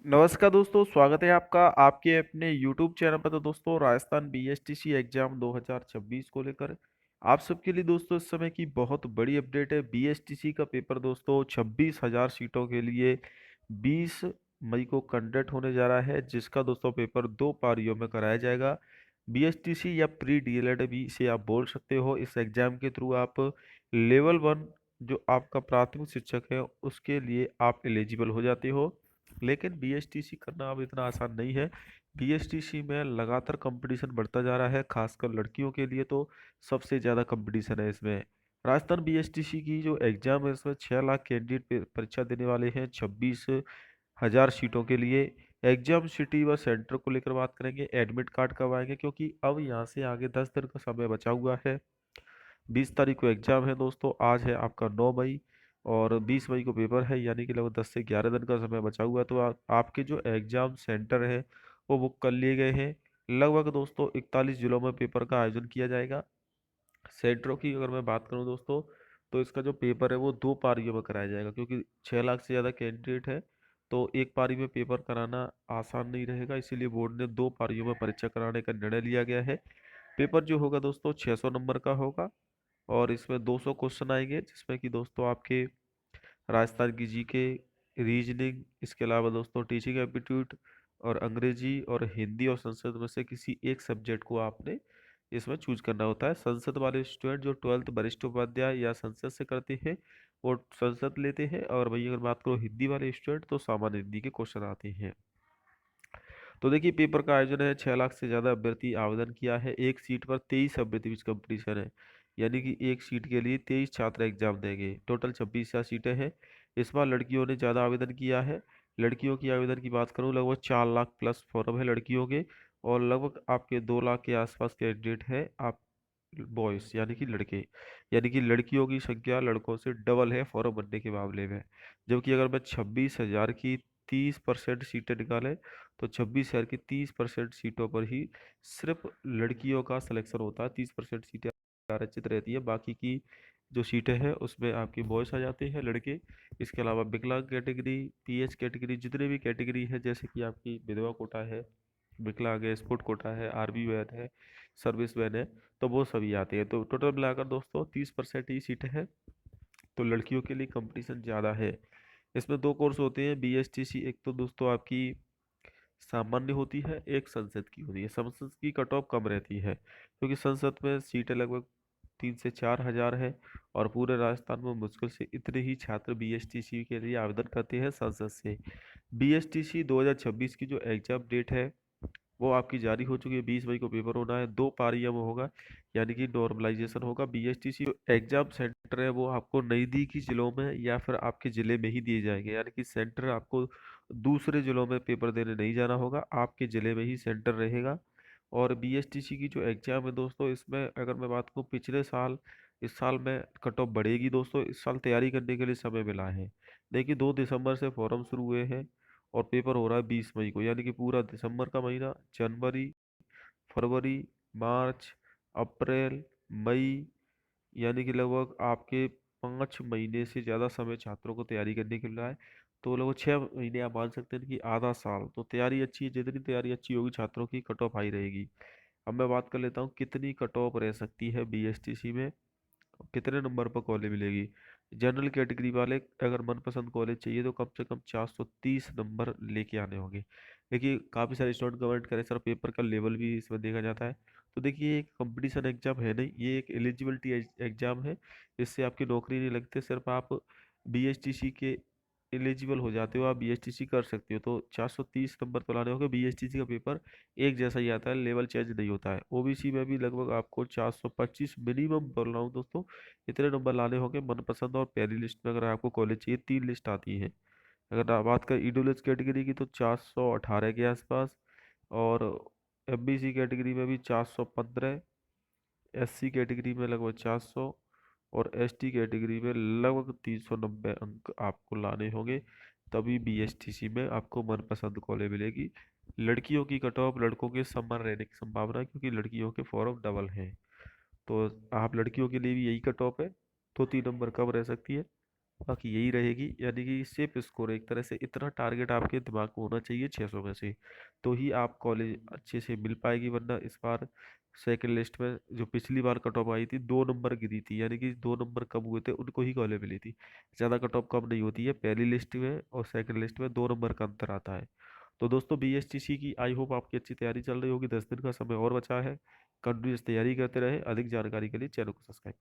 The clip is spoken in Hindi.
नमस्कार दोस्तों, स्वागत है आपका आपके अपने YouTube चैनल पर। तो दोस्तों, राजस्थान बीएसटीसी एग्जाम 2026 को लेकर आप सबके लिए दोस्तों इस समय की बहुत बड़ी अपडेट है। बीएसटीसी का पेपर दोस्तों 26,000 सीटों के लिए 20 मई को कंडक्ट होने जा रहा है, जिसका दोस्तों पेपर दो पारियों में कराया जाएगा। बीएसटीसी या प्री डीएलएड भी इसे आप बोल सकते हो। इस एग्जाम के थ्रू आप लेवल 1 जो आपका प्राथमिक शिक्षक है उसके लिए आप एलिजिबल हो जाते हो। लेकिन बीएसटीसी करना अब इतना आसान नहीं है। बीएसटीसी में लगातार कंपटीशन बढ़ता जा रहा है, खासकर लड़कियों के लिए तो सबसे ज़्यादा कंपटीशन है इसमें। राजस्थान बीएसटीसी की जो एग्जाम है इसमें 6 लाख कैंडिडेट परीक्षा देने वाले हैं 26,000 सीटों के लिए। एग्जाम सिटी व सेंटर को लेकर बात करेंगे, एडमिट कार्ड कब आएंगे, क्योंकि अब यहाँ से आगे 10 दिन का समय बचा हुआ है। 20 तारीख को एग्जाम है दोस्तों, आज है आपका 9 मई और 20 मई को पेपर है, यानी कि लगभग 10 से 11 दिन का समय बचा हुआ है। तो आपके जो एग्जाम सेंटर है वो बुक कर लिए गए हैं। लगभग दोस्तों 41 जिलों में पेपर का आयोजन किया जाएगा। सेंटरों की अगर मैं बात करूं दोस्तों, तो इसका जो पेपर है वो दो पारियों में कराया जाएगा, क्योंकि 6 लाख से ज़्यादा कैंडिडेट है तो एक पारी में पेपर कराना आसान नहीं रहेगा। इसीलिए बोर्ड ने दो पारियों में परीक्षा कराने का निर्णय लिया गया है। पेपर जो होगा दोस्तों 600 नंबर का होगा और इसमें 200 क्वेश्चन आएंगे, जिसमें कि दोस्तों आपके राजस्थान की जीके, रीजनिंग, इसके अलावा दोस्तों टीचिंग एप्टीट्यूड और अंग्रेजी और हिंदी और संस्कृत में से किसी एक सब्जेक्ट को आपने इसमें चूज करना होता है। संस्कृत वाले स्टूडेंट जो 12th वरिष्ठ उपाध्याय या संस्कृत से करते हैं वो संस्कृत लेते हैं, और वही अगर बात करो हिंदी वाले स्टूडेंट तो सामान्य हिंदी के क्वेश्चन आते हैं। तो देखिए, पेपर का आयोजन है, 6 लाख से ज़्यादा अभ्यर्थी आवेदन किया है। एक सीट पर 23 अभ्यर्थी बीच कंपटीशन है, यानी कि एक सीट के लिए 23 छात्र एग्जाम देंगे। टोटल 26 सीटें हैं। इस बार लड़कियों ने ज़्यादा आवेदन किया है। लड़कियों की आवेदन की बात करूँ, लगभग 4 लाख प्लस फॉर्म है लड़कियों के, और लगभग आपके 2 लाख के आसपास कैंडिडेट हैं आप बॉयज़, यानी कि लड़के। यानी कि लड़कियों की संख्या लड़कों से डबल है फॉर्म भरने के मामले में। जबकि अगर मैं 26,000 की 30% सीटें निकालें तो 26,000 की 30% सीटों पर ही सिर्फ लड़कियों का सिलेक्शन होता है। 30% सीटें आरक्षित रहती है, बाकी की जो सीटें हैं उसमें आपके बॉयज़ आ जाते हैं, लड़के। इसके अलावा विकलांग कैटेगरी, पीएच कैटेगरी, जितने भी कैटेगरी है, जैसे कि आपकी विधवा कोटा है, विकलांग है, स्पोर्ट कोटा है, आर्मी वैन है, सर्विस वैन है, तो वो सभी आते हैं। तो टोटल मिलाकर दोस्तों 30% ही सीटें हैं, तो लड़कियों के लिए कंपटीशन ज़्यादा है। इसमें दो कोर्स होते हैं बीएसटीसी। एक तो दोस्तों आपकी सामान्य होती है, एक संसद की होती है। संसद की कट ऑफ कम रहती है, क्योंकि संसद में सीटें लगभग 3 से 4 हजार है, और पूरे राजस्थान में मुश्किल से इतने ही छात्र बीएसटीसी के लिए आवेदन करते हैं संसद से। बीएसटीसी 2026 की जो एग्जाम डेट है वो आपकी जारी हो चुकी है। 20 मई को पेपर होना है, दो पारियों में होगा, यानी कि नॉर्मलाइजेशन होगा। बीएसटीसी जो एग्जाम सेंटर है वो आपको नज़दीकी जिलों में या फिर आपके ज़िले में ही दिए जाएंगे, यानी कि सेंटर आपको दूसरे जिलों में पेपर देने नहीं जाना होगा, आपके ज़िले में ही सेंटर रहेगा। और बीएसटीसी की जो एग्ज़ाम है दोस्तों, इसमें अगर मैं बात करूँ पिछले साल, इस साल में कट ऑफ बढ़ेगी दोस्तों। इस साल तैयारी करने के लिए समय मिला है। देखिए, 2 दिसंबर से फॉर्म शुरू हुए हैं और पेपर हो रहा है 20 मई को, यानी कि पूरा दिसंबर का महीना, जनवरी, फरवरी, मार्च, अप्रैल, मई, यानी कि लगभग आपके 5 महीने से ज़्यादा समय छात्रों को तैयारी करने के लिए रहा है। तो लगभग 6 महीने आप मान सकते हैं कि आधा साल। तो तैयारी अच्छी है, जितनी तैयारी अच्छी होगी छात्रों की कट ऑफ हाई रहेगी। अब मैं बात कर लेता हूँ कितनी कट ऑफ रह सकती है बीएसटीसी में, कितने नंबर पर कॉलेज मिलेगी। जनरल कैटेगरी वाले अगर मनपसंद कॉलेज चाहिए तो कम से कम 430 नंबर लेके आने होंगे। देखिए, काफ़ी सारे स्टूडेंट कमेंट करें सर पेपर का लेवल भी इसमें देखा जाता है। तो देखिए, ये एक कंपटीशन एग्जाम है नहीं, ये एक एलिजिबिलिटी एग्जाम है। इससे आपकी नौकरी नहीं लगती, सिर्फ आप बीएसटीसी के एलिजिबल हो जाते हो, आप बीएसटीसी कर सकते हो। तो 430 नंबर तो लाने होंगे। बीएसटीसी का पेपर एक जैसा ही आता है, लेवल चेंज नहीं होता है। ओबीसी में भी लगभग आपको 425 मिनिमम बोल रहा हूँ दोस्तों, इतने नंबर लाने होंगे। मनपसंद और पहली लिस्ट में अगर आपको कॉलेज चाहिए, 3 लिस्ट आती है। अगर आप बात करें ईडब्ल्यूएस कैटेगरी की तो 418 के आसपास, और एमबीसी कैटेगरी में भी 415, एससी कैटेगरी में लगभग 400, और एसटी कैटेगरी में लगभग 390 अंक आपको लाने होंगे, तभी बीएसटीसी में आपको मनपसंद कॉलेज मिलेगी। लड़कियों की कट ऑफ लड़कों के समान रहने की संभावना है, क्योंकि लड़कियों के फॉर्म डबल हैं। तो आप लड़कियों के लिए भी यही कट ऑफ है, तो 3 नंबर कम रह सकती है। बाकी यही रहेगी, यानी कि सेफ स्कोर एक तरह से इतना टारगेट आपके दिमाग में होना चाहिए 600 में से, तो ही आप कॉलेज अच्छे से मिल पाएगी। वरना इस बार सेकंड लिस्ट में जो पिछली बार कट ऑफ आई थी 2 नंबर गिरी थी, यानी कि 2 नंबर कम हुए थे, उनको ही कॉलेज मिली थी। ज़्यादा कट ऑफ कम नहीं होती है, पहली लिस्ट में और सेकंड लिस्ट में 2 नंबर का अंतर आता है। तो दोस्तों बीएसटीसी की आई होप आपकी अच्छी तैयारी चल रही होगी, 10 दिन का समय और बचा है। कंटिन्यूस तैयारी करते रहे, अधिक जानकारी के लिए चैनल को सब्सक्राइब करें।